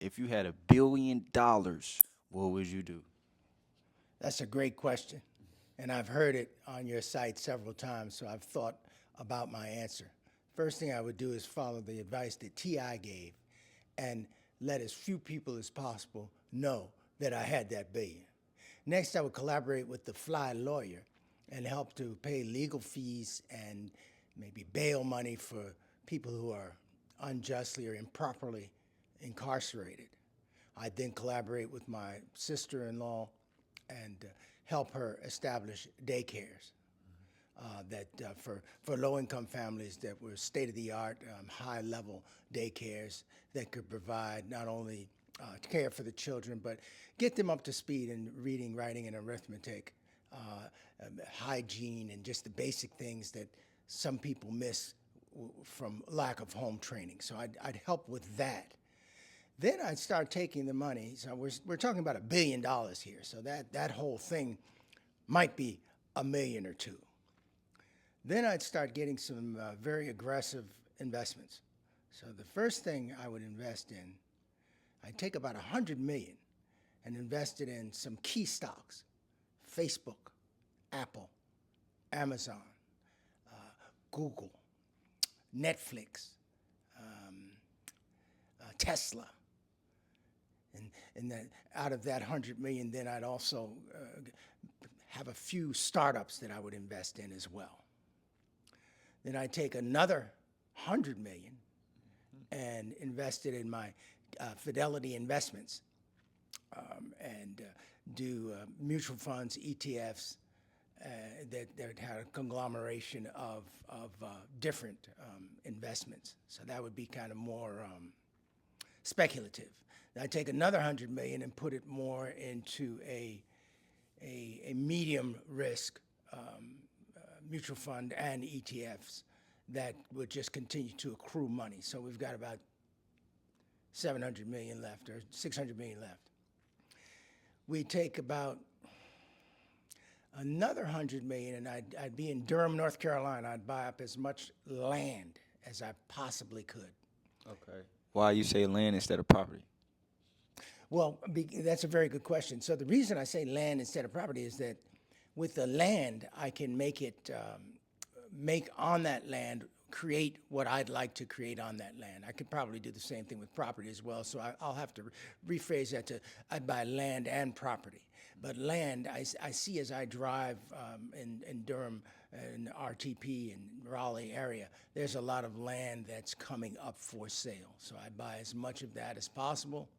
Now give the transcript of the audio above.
If you had $1 billion, what would you do? That's a great question. And I've heard it on your site several times, so I've thought about my answer. First thing I would do is follow the advice that T.I. gave and let as few people as possible know that I had that billion. Next, I would collaborate with the fly lawyer and help to pay legal fees and maybe bail money for people who are unjustly or improperly incarcerated. I'd then collaborate with my sister in law and help her establish daycares for low income families that were state of the art, high level daycares that could provide not only care for the children, but get them up to speed in reading, writing, and arithmetic, hygiene, and just the basic things that some people miss from lack of home training. So I'd help with that. Then I'd start taking the money. So we're talking about $1 billion here. So that whole thing might be a million or two. Then I'd start getting some very aggressive investments. So the first thing I would invest in, I'd take about 100 million and invest it in some key stocks: Facebook, Apple, Amazon, Google, Netflix, Tesla. And then out of that 100 million, then I'd also have a few startups that I would invest in as well. Then I'd take another 100 million and invest it in my Fidelity Investments and do mutual funds, ETFs that had a conglomeration of different investments. So that would be kind of more speculative. I'd take another 100 million and put it more into a medium risk mutual fund and ETFs that would just continue to accrue money. So we've got about 700 million left or 600 million left. We take about another 100 million and I'd be in Durham, North Carolina. I'd buy up as much land as I possibly could. Okay. Why you say land instead of property? Well, that's a very good question. So the reason I say land instead of property is that with the land, I can make on that land, create what I'd like to create on that land. I could probably do the same thing with property as well. So I'll have to rephrase that to I'd buy land and property. But land, I see as I drive in Durham and RTP and Raleigh area, there's a lot of land that's coming up for sale. So I buy as much of that as possible